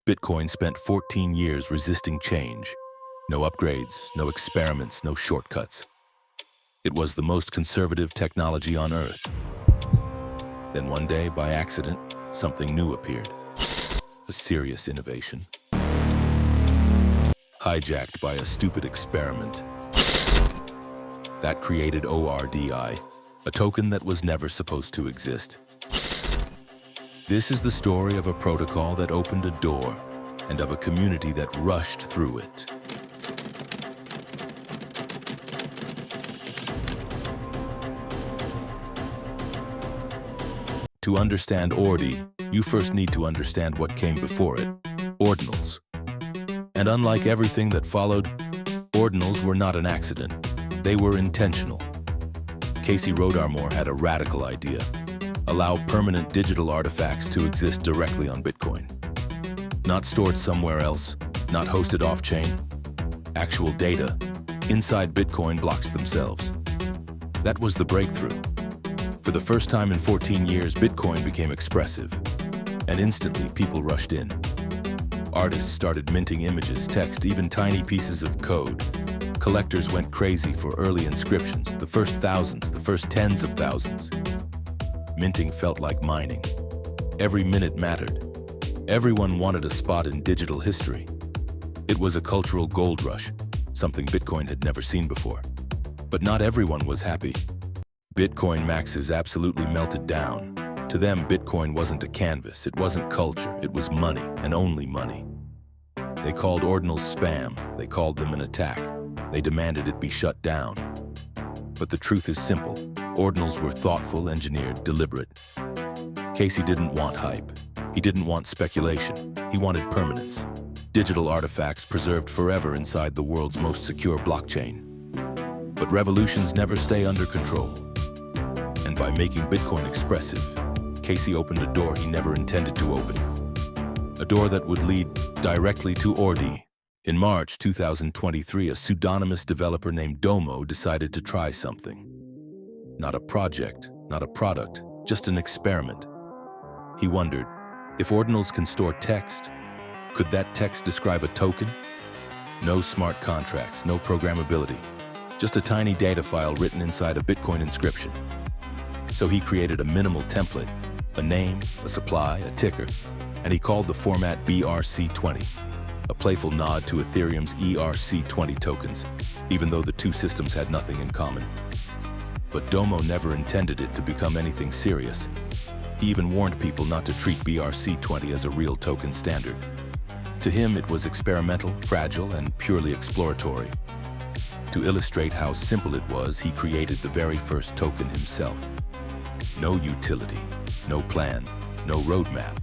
Bitcoin spent 14 years resisting change. No upgrades, no experiments, no shortcuts. It was the most conservative technology on Earth. Then one day, by accident, something new appeared. A serious innovation. Hijacked by a stupid experiment. That created Ordi, a token that was never supposed to exist. This is the story of a protocol that opened a door and of a community that rushed through it. To understand Ordi, you first need to understand what came before it, Ordinals. And unlike everything that followed, Ordinals were not an accident. They were intentional. Casey Rodarmore had a radical idea: allow permanent digital artifacts to exist directly on Bitcoin. Not stored somewhere else, not hosted off-chain. Actual data, inside Bitcoin blocks themselves. That was the breakthrough. For the first time in 14 years, Bitcoin became expressive, and instantly people rushed in. Artists started minting images, text, even tiny pieces of code. Collectors went crazy for early inscriptions, the first thousands, the first tens of thousands. Minting felt like mining. Every minute mattered. Everyone wanted a spot in digital history. It was a cultural gold rush, something Bitcoin had never seen before. But not everyone was happy. Bitcoin maxes absolutely melted down. To them, Bitcoin wasn't a canvas, it wasn't culture, it was money, and only money. They called Ordinals spam, they called them an attack. They demanded it be shut down. But the truth is simple. Ordinals were thoughtful, engineered, deliberate. Casey didn't want hype. He didn't want speculation. He wanted permanence. Digital artifacts preserved forever inside the world's most secure blockchain. But revolutions never stay under control. And by making Bitcoin expressive, Casey opened a door he never intended to open. A door that would lead directly to Ordi. In March 2023, a pseudonymous developer named Domo decided to try something. Not a project, not a product, just an experiment. He wondered, if Ordinals can store text, could that text describe a token? No smart contracts, no programmability, just a tiny data file written inside a Bitcoin inscription. So he created a minimal template, a name, a supply, a ticker, and he called the format BRC20, a playful nod to Ethereum's ERC20 tokens, even though the two systems had nothing in common. But Domo never intended it to become anything serious. He even warned people not to treat BRC20 as a real token standard. To him, it was experimental, fragile, and purely exploratory. To illustrate how simple it was, he created the very first token himself. No utility, no plan, no roadmap.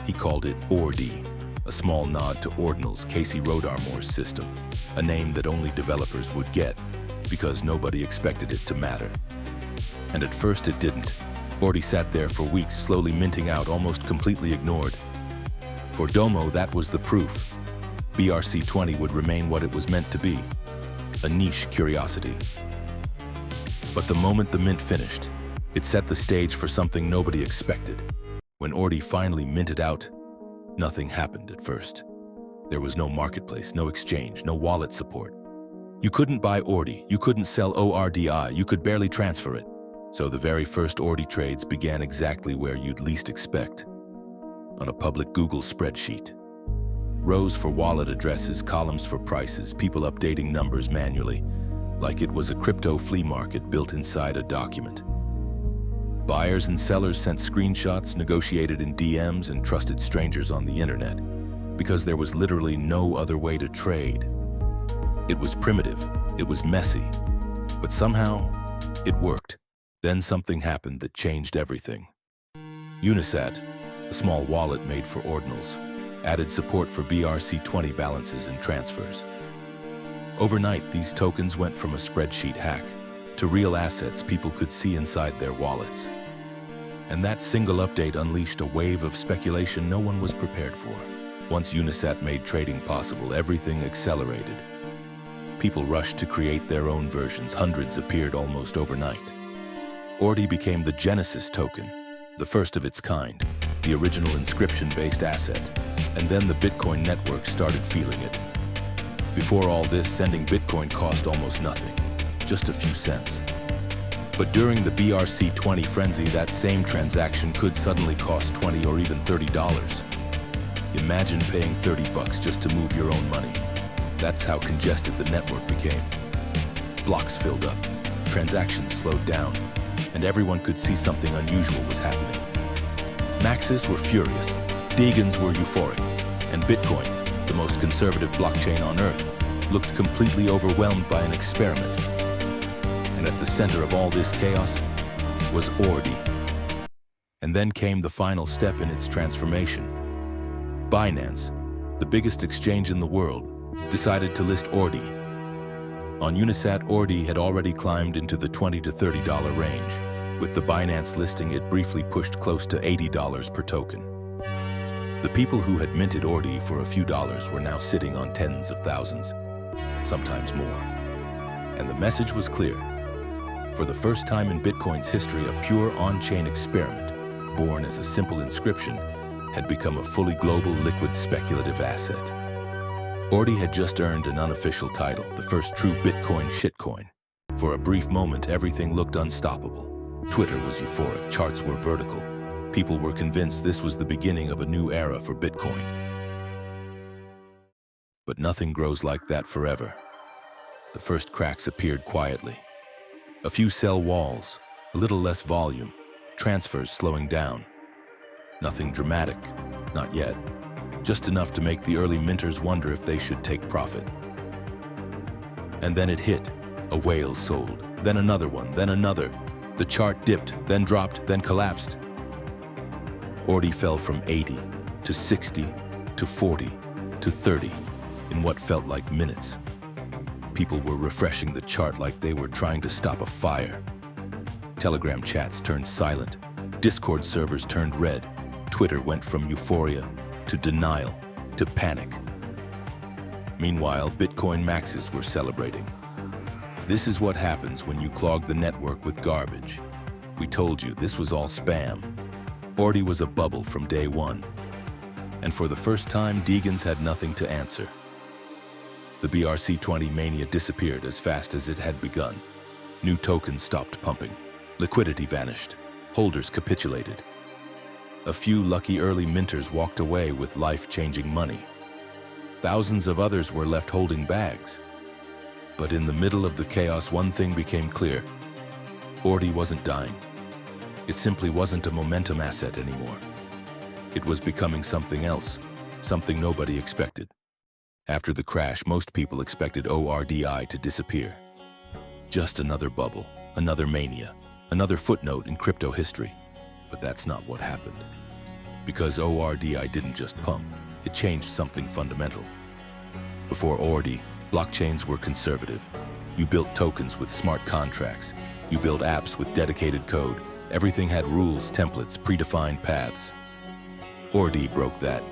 He called it Ordi, a small nod to Ordinals, Casey Rodarmore's system, a name that only developers would get because nobody expected it to matter. And at first it didn't. Ordi sat there for weeks, slowly minting out, almost completely ignored. For Domo, that was the proof. BRC20 would remain what it was meant to be, a niche curiosity. But the moment the mint finished, it set the stage for something nobody expected. When Ordi finally minted out, nothing happened at first. There was no marketplace, no exchange, no wallet support. You couldn't buy Ordi, you couldn't sell Ordi, you could barely transfer it. So the very first Ordi trades began exactly where you'd least expect, on a public Google spreadsheet. Rows for wallet addresses, columns for prices, people updating numbers manually, like it was a crypto flea market built inside a document. Buyers and sellers sent screenshots, negotiated in DMs, and trusted strangers on the internet, because there was literally no other way to trade. It was primitive, it was messy, but somehow it worked. Then something happened that changed everything. Unisat, a small wallet made for Ordinals, added support for BRC20 balances and transfers. Overnight, these tokens went from a spreadsheet hack to real assets people could see inside their wallets. And that single update unleashed a wave of speculation no one was prepared for. Once Unisat made trading possible, everything accelerated. People rushed to create their own versions. Hundreds appeared almost overnight. Ordi became the Genesis token, the first of its kind, the original inscription-based asset, and then the Bitcoin network started feeling it. Before all this, sending Bitcoin cost almost nothing, just a few cents. But during the BRC-20 frenzy, that same transaction could suddenly cost $20 or even $30. Imagine paying $30 just to move your own money. That's how congested the network became. Blocks filled up, transactions slowed down, and everyone could see something unusual was happening. Maxes were furious, Deegans were euphoric, and Bitcoin, the most conservative blockchain on Earth, looked completely overwhelmed by an experiment. And at the center of all this chaos was Ordi. And then came the final step in its transformation. Binance, the biggest exchange in the world, decided to list Ordi. On Unisat, Ordi had already climbed into the $20 to $30 range. With the Binance listing, it briefly pushed close to $80 per token. The people who had minted Ordi for a few dollars were now sitting on tens of thousands, sometimes more. And the message was clear. For the first time in Bitcoin's history, a pure on-chain experiment, born as a simple inscription, had become a fully global liquid speculative asset. Ordi had just earned an unofficial title, the first true Bitcoin shitcoin. For a brief moment, everything looked unstoppable. Twitter was euphoric, charts were vertical. People were convinced this was the beginning of a new era for Bitcoin. But nothing grows like that forever. The first cracks appeared quietly. A few cell walls, a little less volume, transfers slowing down. Nothing dramatic, not yet. Just enough to make the early minters wonder if they should take profit. And then it hit. A whale sold, then another one, then another. The chart dipped, then dropped, then collapsed. Ordi fell from 80 to 60 to 40 to 30 in what felt like minutes. People were refreshing the chart like they were trying to stop a fire. Telegram chats turned silent. Discord servers turned red. Twitter went from euphoria to denial to panic. Meanwhile, Bitcoin maxes were celebrating. This is what happens when you clog the network with garbage. We told you this was all spam. Ordi was a bubble from day one. And for the first time, Deegans had nothing to answer. The BRC-20 mania disappeared as fast as it had begun. New tokens stopped pumping. Liquidity vanished. Holders capitulated. A few lucky early minters walked away with life-changing money. Thousands of others were left holding bags. But in the middle of the chaos, one thing became clear. Ordi wasn't dying. It simply wasn't a momentum asset anymore. It was becoming something else, something nobody expected. After the crash, most people expected Ordi to disappear. Just another bubble, another mania, another footnote in crypto history. But that's not what happened. Because Ordi didn't just pump, it changed something fundamental. Before Ordi, blockchains were conservative. You built tokens with smart contracts. You built apps with dedicated code. Everything had rules, templates, predefined paths. Ordi broke that.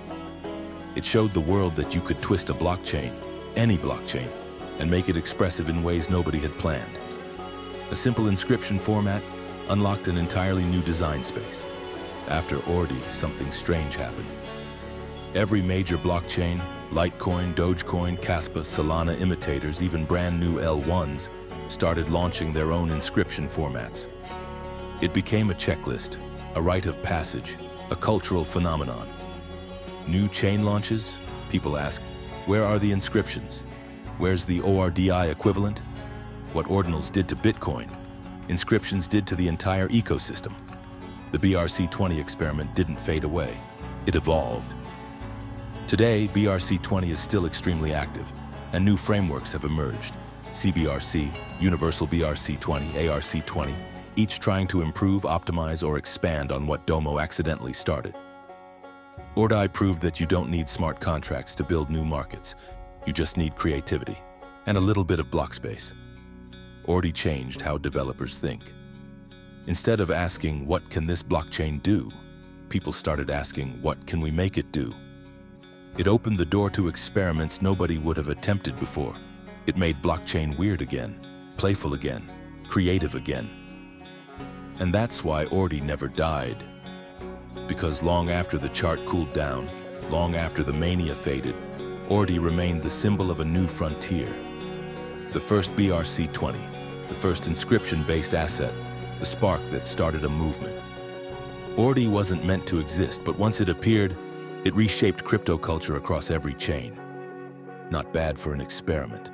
It showed the world that you could twist a blockchain, any blockchain, and make it expressive in ways nobody had planned. A simple inscription format unlocked an entirely new design space. After Ordi, something strange happened. Every major blockchain, Litecoin, Dogecoin, Caspa, Solana imitators, even brand new L1s, started launching their own inscription formats. It became a checklist, a rite of passage, a cultural phenomenon. New chain launches? People ask, where are the inscriptions? Where's the Ordi equivalent? What Ordinals did to Bitcoin, inscriptions did to the entire ecosystem. The BRC-20 experiment didn't fade away. It evolved. Today, BRC-20 is still extremely active, and new frameworks have emerged. CBRC, Universal BRC-20, ARC-20, each trying to improve, optimize, or expand on what Domo accidentally started. Ordi proved that you don't need smart contracts to build new markets. You just need creativity and a little bit of block space. Ordi changed how developers think. Instead of asking, what can this blockchain do? People started asking, what can we make it do? It opened the door to experiments nobody would have attempted before. It made blockchain weird again, playful again, creative again. And that's why Ordi never died. Because long after the chart cooled down, long after the mania faded, Ordi remained the symbol of a new frontier. The first BRC-20, the first inscription-based asset, the spark that started a movement. Ordi wasn't meant to exist, but once it appeared, it reshaped crypto culture across every chain. Not bad for an experiment.